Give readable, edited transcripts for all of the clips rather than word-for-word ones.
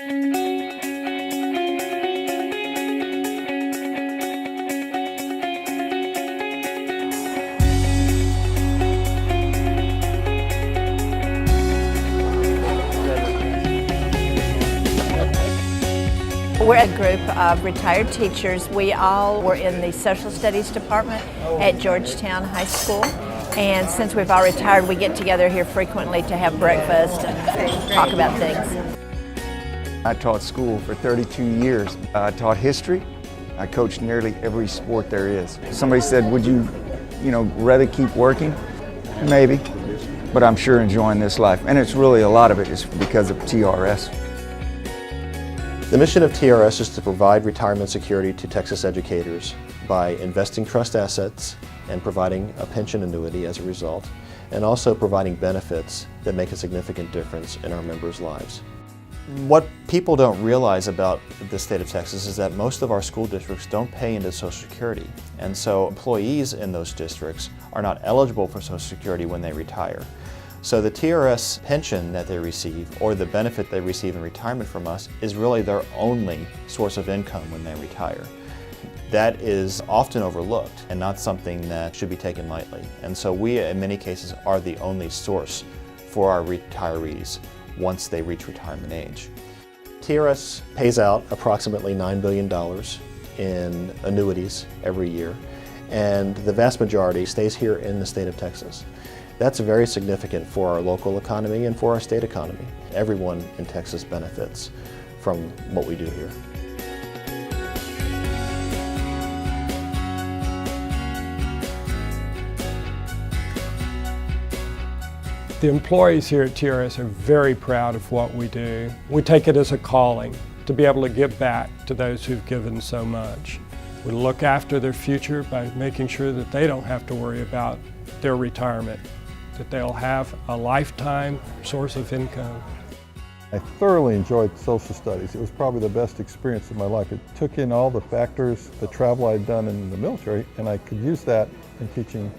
We're a group of retired teachers. We all were in the social studies department at Georgetown High School. And since we've all retired, we get together here frequently to have breakfast and talk about things. I taught school for 32 years. I taught history. I coached nearly every sport there is. Somebody said, would you rather keep working? Maybe, but I'm sure enjoying this life. And it's really a lot of it is because of TRS. The mission of TRS is to provide retirement security to Texas educators by investing trust assets and providing a pension annuity as a result, and also providing benefits that make a significant difference in our members' lives. What people don't realize about the state of Texas is that most of our school districts don't pay into Social Security, and so employees in those districts are not eligible for Social Security when they retire. So the TRS pension that they receive, or the benefit they receive in retirement from us, is really their only source of income when they retire. That is often overlooked and not something that should be taken lightly. And so we, in many cases, are the only source for our retirees once they reach retirement age. TRS pays out approximately $9 billion in annuities every year, and the vast majority stays here in the state of Texas. That's very significant for our local economy and for our state economy. Everyone in Texas benefits from what we do here. The employees here at TRS are very proud of what we do. We take it as a calling to be able to give back to those who've given so much. We look after their future by making sure that they don't have to worry about their retirement, that they'll have a lifetime source of income. I thoroughly enjoyed social studies. It was probably the best experience of my life. It took in all the factors, the travel I'd done in the military, and I could use that in teaching.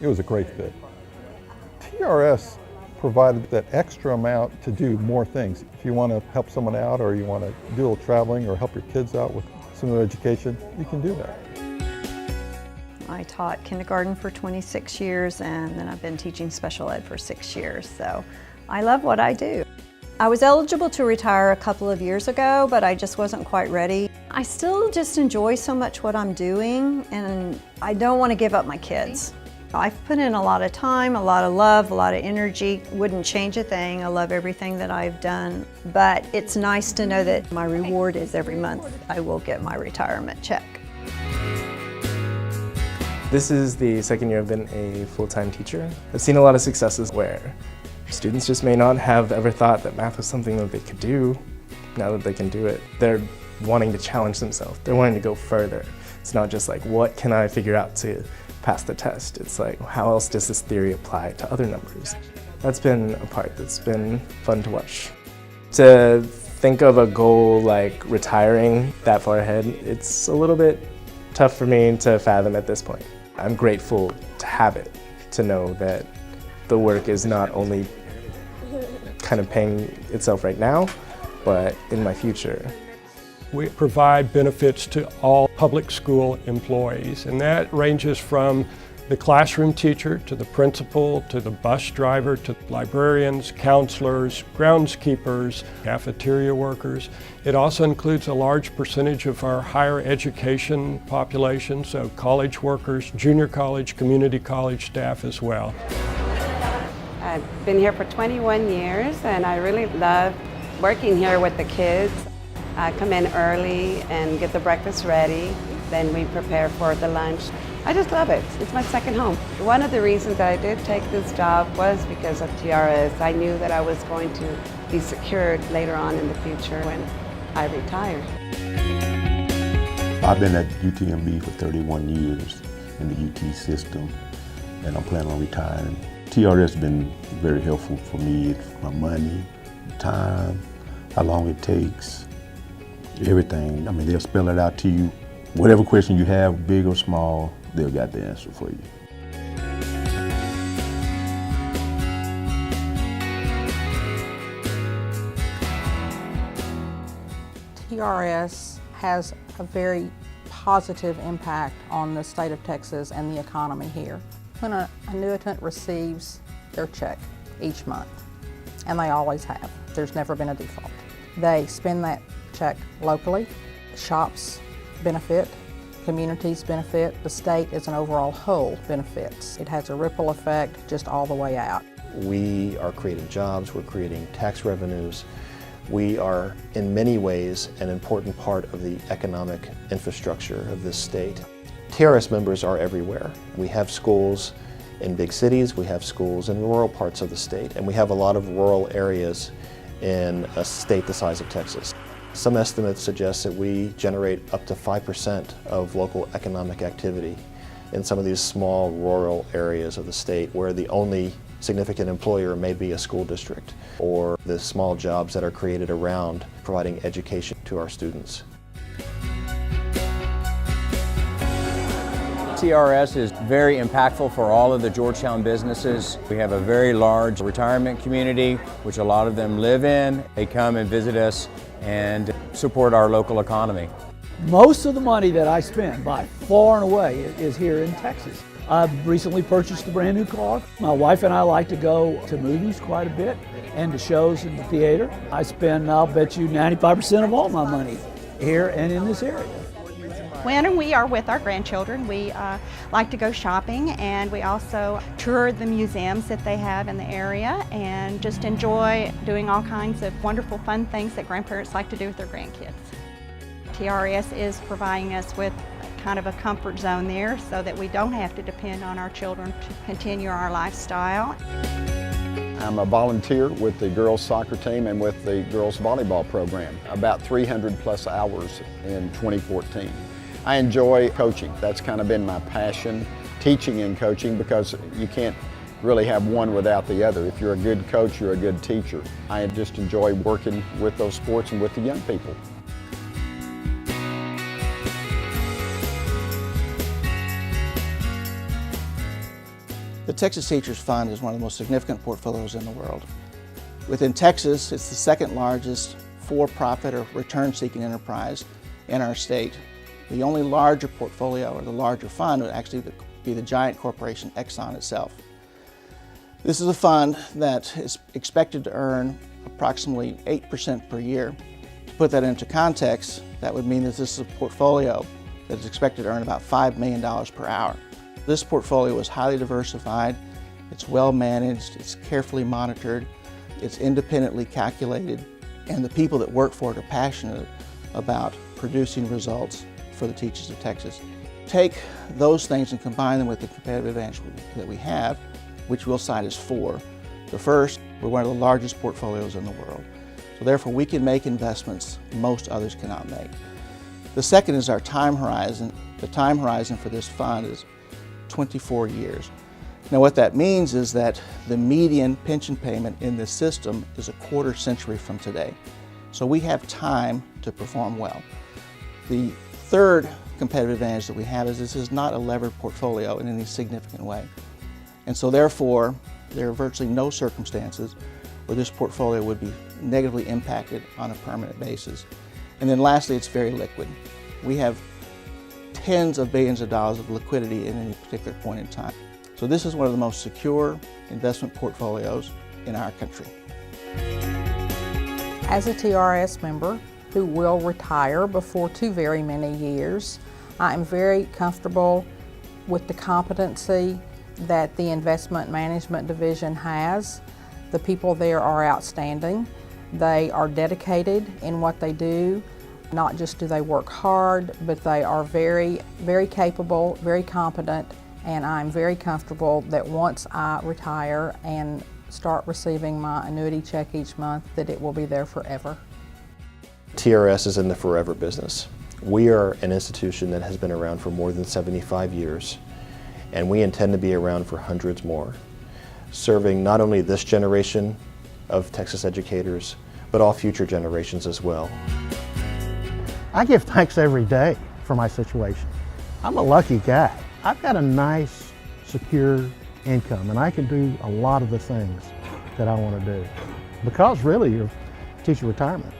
It was a great fit. TRS provided that extra amount to do more things. If you want to help someone out, or you want to do a little traveling, or help your kids out with some of their education, you can do that. I taught kindergarten for 26 years, and then I've been teaching special ed for 6 years, so I love what I do. I was eligible to retire a couple of years ago, but I just wasn't quite ready. I still just enjoy so much what I'm doing, and I don't want to give up my kids. I've put in a lot of time, a lot of love, a lot of energy. Wouldn't change a thing. I love everything that I've done, but it's nice to know that my reward is every month I will get my retirement check. This is the second year I've been a full-time teacher. I've seen a lot of successes where students just may not have ever thought that math was something that they could do. Now that they can do it, they're wanting to challenge themselves. They're wanting to go further. It's not just like, what can I figure out to pass the test? It's like, how else does this theory apply to other numbers? That's been a part that's been fun to watch. To think of a goal like retiring that far ahead, it's a little bit tough for me to fathom at this point. I'm grateful to have it, to know that the work is not only kind of paying itself right now, but in my future. We provide benefits to all public school employees, and that ranges from the classroom teacher to the principal to the bus driver to librarians, counselors, groundskeepers, cafeteria workers. It also includes a large percentage of our higher education population, so college workers, junior college, community college staff as well. I've been here for 21 years, and I really love working here with the kids. I come in early and get the breakfast ready, then we prepare for the lunch. I just love it. It's my second home. One of the reasons that I did take this job was because of TRS. I knew that I was going to be secured later on in the future when I retired. I've been at UTMB for 31 years in the UT system, and I'm planning on retiring. TRS has been very helpful for me. It's my money, time, how long it takes, everything. I mean, they'll spell it out to you. Whatever question you have, big or small, they'll got the answer for you. TRS has a very positive impact on the state of Texas and the economy here. When an annuitant receives their check each month, and they always have, there's never been a default. They spend that check locally, shops benefit, communities benefit, the state as an overall whole benefits. It has a ripple effect just all the way out. We are creating jobs, we're creating tax revenues. We are in many ways an important part of the economic infrastructure of this state. TRS members are everywhere. We have schools in big cities, we have schools in rural parts of the state, and we have a lot of rural areas in a state the size of Texas. Some estimates suggest that we generate up to 5% of local economic activity in some of these small rural areas of the state where the only significant employer may be a school district or the small jobs that are created around providing education to our students. TRS is very impactful for all of the Georgetown businesses. We have a very large retirement community, which a lot of them live in. They come and visit us and support our local economy. Most of the money that I spend, by far and away, is here in Texas. I've recently purchased a brand new car. My wife and I like to go to movies quite a bit and to shows in the theater. I spend, I'll bet you, 95% of all my money here and in this area. When we are with our grandchildren, we like to go shopping, and we also tour the museums that they have in the area and just enjoy doing all kinds of wonderful, fun things that grandparents like to do with their grandkids. TRS is providing us with kind of a comfort zone there so that we don't have to depend on our children to continue our lifestyle. I'm a volunteer with the girls soccer team and with the girls volleyball program, about 300 plus hours in 2014. I enjoy coaching. That's kind of been my passion, teaching and coaching, because you can't really have one without the other. If you're a good coach, you're a good teacher. I just enjoy working with those sports and with the young people. The Texas Teachers Fund is one of the most significant portfolios in the world. Within Texas, it's the second largest for-profit or return-seeking enterprise in our state. The only larger portfolio, or the larger fund, would actually be the giant corporation Exxon itself. This is a fund that is expected to earn approximately 8% per year. To put that into context, that would mean that this is a portfolio that is expected to earn about $5 million per hour. This portfolio is highly diversified, it's well managed, it's carefully monitored, it's independently calculated, and the people that work for it are passionate about producing results for the teachers of Texas. Take those things and combine them with the competitive advantage that we have, which we'll cite as 4. The first, we're one of the largest portfolios in the world. So therefore we can make investments most others cannot make. The second is our time horizon. The time horizon for this fund is 24 years. Now what that means is that the median pension payment in this system is a quarter century from today. So we have time to perform well. The third competitive advantage that we have is this is not a levered portfolio in any significant way. And so therefore, there are virtually no circumstances where this portfolio would be negatively impacted on a permanent basis. And then lastly, it's very liquid. We have tens of billions of dollars of liquidity at any particular point in time. So this is one of the most secure investment portfolios in our country. As a TRS member who will retire before too very many years, I am very comfortable with the competency that the Investment Management Division has. The people there are outstanding. They are dedicated in what they do. Not just do they work hard, but they are very, very capable, very competent, and I'm very comfortable that once I retire and start receiving my annuity check each month, that it will be there forever. TRS is in the forever business. We are an institution that has been around for more than 75 years, and we intend to be around for hundreds more, serving not only this generation of Texas educators, but all future generations as well. I give thanks every day for my situation. I'm a lucky guy. I've got a nice, secure income, and I can do a lot of the things that I want to do because really of teacher retirement.